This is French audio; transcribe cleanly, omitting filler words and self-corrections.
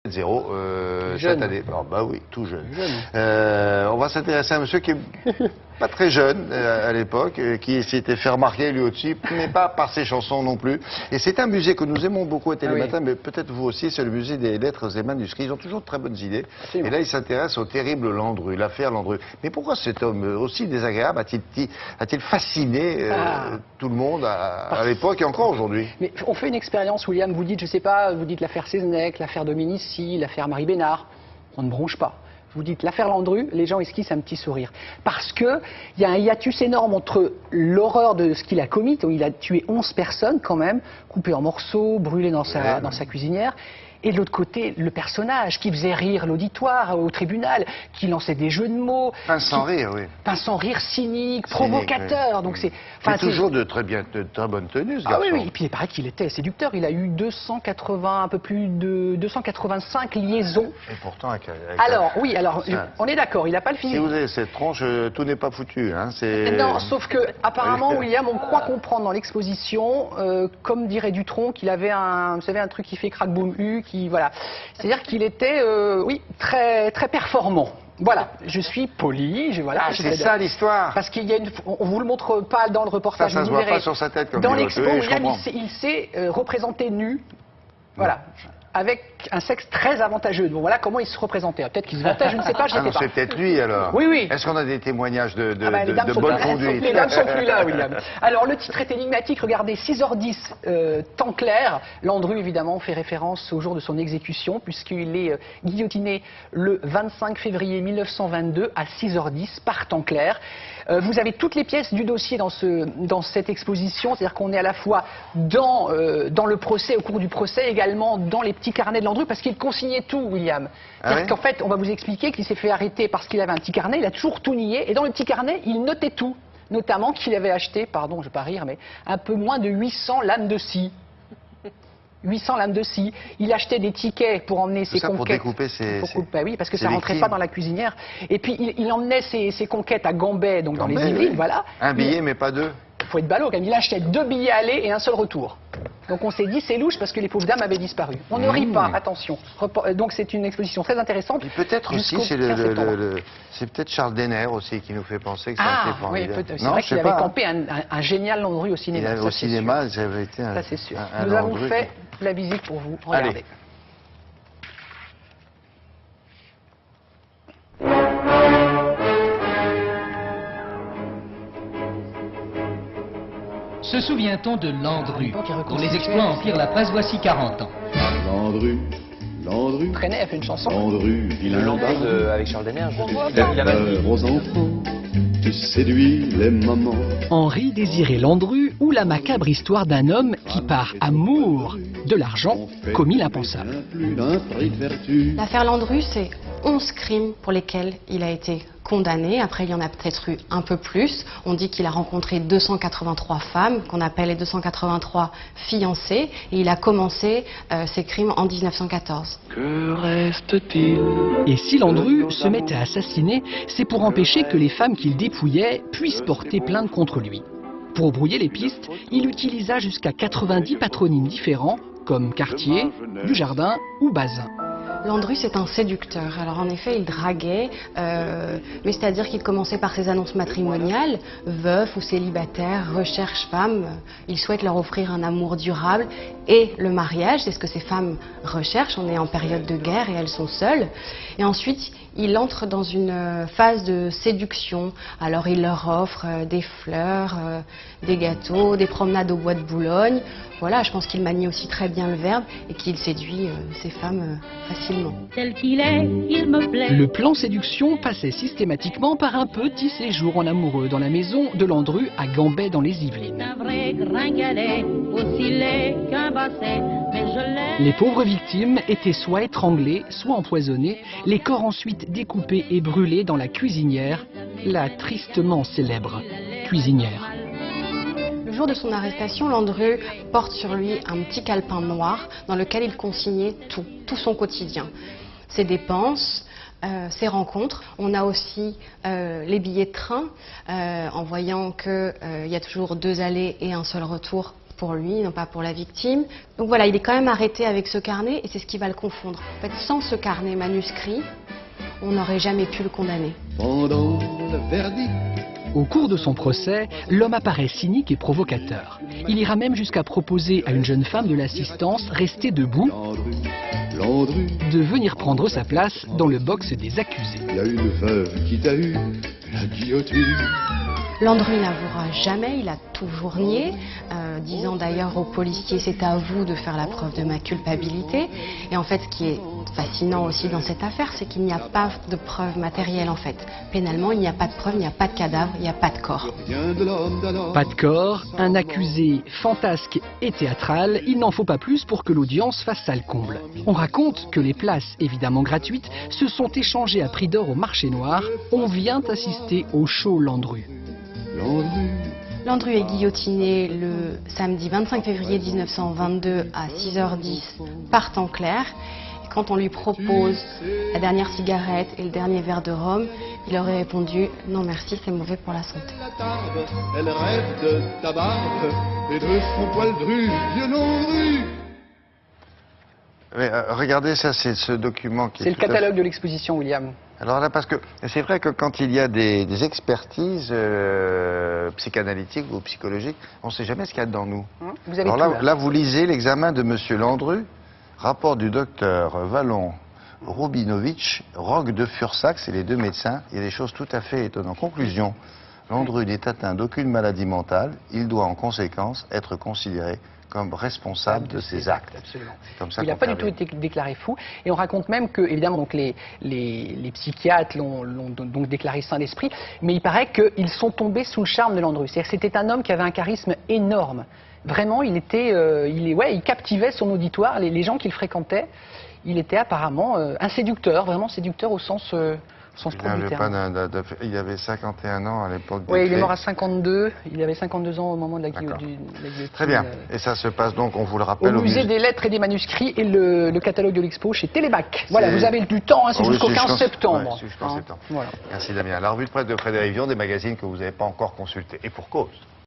Zéro cette année. Oh, bah oui, tout jeune. On va s'intéresser à un monsieur qui est pas très jeune à l'époque, qui s'était fait remarquer lui aussi, mais pas par ses chansons non plus. Et c'est un musée que nous aimons beaucoup à Télématin, mais peut-être vous aussi, c'est le musée des lettres et manuscrits. Ils ont toujours de très bonnes idées. Et là, il s'intéresse au terrible Landru, l'affaire Landru. Mais pourquoi cet homme aussi désagréable a-t-il fasciné tout le monde à l'époque et encore aujourd'hui? Mais on fait une expérience, William, vous dites, je sais pas, vous dites l'affaire Seznec, l'affaire Dominici, l'affaire Marie Bénard, on ne bronche pas. Vous dites l'affaire Landru, les gens esquissent un petit sourire. Parce qu'il y a un hiatus énorme entre l'horreur de ce qu'il a commis, où il a tué 11 personnes quand même, coupées en morceaux, brûlées dans sa cuisinière, et de l'autre côté, le personnage qui faisait rire l'auditoire au tribunal, qui lançait des jeux de mots. Pince sans rire, oui. Pince sans rire, cynique, provocateur. Oui. Donc c'est toujours de très bonne tenue, ce garçon. Ah oui, oui, et puis il paraît qu'il était séducteur. Il a eu 280, un peu plus de 285 liaisons. Et pourtant, alors, on est d'accord, il n'a pas le physique. Si vous avez cette tronche, tout n'est pas foutu. Hein, non, sauf que, apparemment, William, on croit comprendre dans l'exposition, comme dirait Dutronc, qu'il avait un truc qui fait crack-boom-u, voilà. C'est-à-dire qu'il était, oui, très, très performant. Voilà, je suis poli. C'est ça l'histoire. Parce qu'il y a on vous le montre pas dans le reportage. Ça se voit pas sur sa tête comme dans l'expo, William, il s'est représenté nu. Voilà. Avec un sexe très avantageux. Donc voilà comment il se représentait. Peut-être qu'il se vantait, je ne sais pas, je ne sais pas. C'est peut-être lui alors. Oui, oui. Est-ce qu'on a des témoignages de bonne conduite? Les dames sont plus là, William. Alors le titre est énigmatique, regardez, 6h10, temps clair. Landru, évidemment, fait référence au jour de son exécution, puisqu'il est guillotiné le 25 février 1922 à 6h10 par temps clair. Vous avez toutes les pièces du dossier dans cette exposition, c'est-à-dire qu'on est à la fois dans le procès, au cours du procès, également dans les petits carnets de Landru, parce qu'il consignait tout, William. C'est-à-dire qu'en fait, on va vous expliquer qu'il s'est fait arrêter parce qu'il avait un petit carnet, il a toujours tout nié, et dans le petit carnet, il notait tout. Notamment qu'il avait acheté, pardon, je ne vais pas rire, mais un peu moins de 800 lames de scie. 800 lames de scie. Il achetait des tickets pour emmener ses conquêtes. Pour découper ses... oui, parce que ça ne rentrait pas dans la cuisinière. Et puis, il emmenait ses conquêtes à Gambais, donc dans les Yvelines, voilà. Un billet, mais pas deux. Il faut être ballot, quand même. Il achetait 2 billets aller et un seul retour. Donc on s'est dit, c'est louche parce que les pauvres dames avaient disparu. On ne rit pas, attention. Donc c'est une exposition très intéressante. Peut-être aussi, c'est peut-être Charles Denner aussi qui nous fait penser que ça a été formidable. Oui, c'est vrai qu'il avait campé un génial Landru au cinéma. Au cinéma, ça avait été un... Ça c'est sûr. Nous avons fait la visite pour vous. Regardez. Allez. Se souvient-on de Landru, dont les exploits empirent la presse voici 40 ans? Landru, Trenet a fait une chanson. Landru, le Landru avec Charles Denner, aux enfants, tu séduis les mamans. Henri Désiré Landru ou la macabre histoire d'un homme qui, par amour de l'argent, commit l'impensable. L'affaire Landru, c'est 11 crimes pour lesquels il a été condamné. Après, il y en a peut-être eu un peu plus. On dit qu'il a rencontré 283 femmes, qu'on appelle les 283 fiancées, et il a commencé ses crimes en 1914. Que reste-t-il? Et si Landru se met à assassiner, c'est pour empêcher que les femmes qu'il dépouillait puissent porter plainte contre lui. Pour brouiller les pistes, il utilisa jusqu'à 90 patronymes différents, comme Cartier, Dujardin ou Bazin. Landru, c'est un séducteur. Alors en effet, il draguait, mais c'est-à-dire qu'il commençait par ses annonces matrimoniales, veuf ou célibataire, recherche femme. Il souhaite leur offrir un amour durable et le mariage, c'est ce que ces femmes recherchent. On est en période de guerre et elles sont seules. Et ensuite, il entre dans une phase de séduction. Alors il leur offre des fleurs, des gâteaux, des promenades au bois de Boulogne. Voilà, je pense qu'il manie aussi très bien le verbe et qu'il séduit ces femmes facilement. Tel qu'il est, il me plaît. Le plan séduction passait systématiquement par un petit séjour en amoureux dans la maison de Landru à Gambais dans les Yvelines. Un vrai gringalet, aussi laid qu'un basset, mais je l'aime. Les pauvres victimes étaient soit étranglées, soit empoisonnées, les corps ensuite découpés et brûlés dans la cuisinière, la tristement célèbre cuisinière. Le jour de son arrestation, Landru porte sur lui un petit calepin noir dans lequel il consignait tout son quotidien. Ses dépenses, ses rencontres. On a aussi les billets de train, en voyant qu'il y a toujours 2 allées et un seul retour pour lui, non pas pour la victime. Donc voilà, il est quand même arrêté avec ce carnet et c'est ce qui va le confondre. En fait, sans ce carnet manuscrit, on n'aurait jamais pu le condamner. Pendant le verdict, Au cours de son procès, l'homme apparaît cynique et provocateur. Il ira même jusqu'à proposer à une jeune femme de l'assistance restée debout Landru, de venir prendre sa place dans le box des accusés. il y a une veuve qui t'a eu, la guillotine. Landru n'avouera jamais, il a toujours nié, disant d'ailleurs aux policiers c'est à vous de faire la preuve de ma culpabilité. Et en fait ce qui est fascinant aussi dans cette affaire, c'est qu'il n'y a pas de preuve matérielle en fait. Pénalement il n'y a pas de preuve, il n'y a pas de cadavre, il n'y a pas de corps. Rien de l'homme d'alors. Pas de corps, un accusé fantasque et théâtral, il n'en faut pas plus pour que l'audience fasse salle comble. On raconte que les places, évidemment gratuites, se sont échangées à prix d'or au marché noir. On vient assister au show Landru. Landru, Landru est guillotiné le samedi 25 février 1922 à 6h10 par temps clair. Et quand on lui propose la dernière cigarette et le dernier verre de rhum, il aurait répondu « Non merci, c'est mauvais pour la santé ». la tarbe, elle rêve de ta barbe et de son poil dru, vieux Landru. Mais, regardez, ça, c'est ce document qui est. C'est le tout à fait- catalogue de l'exposition, William. Alors là, parce que c'est vrai que quand il y a des expertises psychanalytiques ou psychologiques, on ne sait jamais ce qu'il y a dedans nous. Vous avez Alors tout, là, vous lisez l'examen de Monsieur Landru, rapport du docteur Vallon Rubinovitch, Roque de Fursac, c'est les deux médecins. Il y a des choses tout à fait étonnantes. Conclusion, Landru n'est atteint d'aucune maladie mentale. Il doit en conséquence être considéré comme responsable de ses actes. Absolument. C'est comme ça Il n'a qu'on pas du tout termine. été déclaré fou. Et on raconte même que, évidemment, donc les psychiatres l'ont donc déclaré sain d'esprit, mais il paraît qu'ils sont tombés sous le charme de Landru. C'est-à-dire que c'était un homme qui avait un charisme énorme. Vraiment, il captivait son auditoire, les gens qu'il fréquentait. Il était apparemment un séducteur, vraiment séducteur au sens propre du terme. Il avait 51 ans à l'époque. Oui, des il est faits. mort à 52. Il avait 52 ans au moment de la D'accord. guillotine. Très bien. Et ça se passe donc, on vous le rappelle, Au musée des lettres et des manuscrits et le catalogue de l'expo chez Télémac. Voilà, vous avez du temps, hein, c'est Ah oui, jusqu'au c'est 15 septembre. ouais, c'est jusqu'en Hein, septembre. voilà. Merci Damien. La revue de presse de Frédéric Vion, des magazines que vous n'avez pas encore consultés. Et pour cause.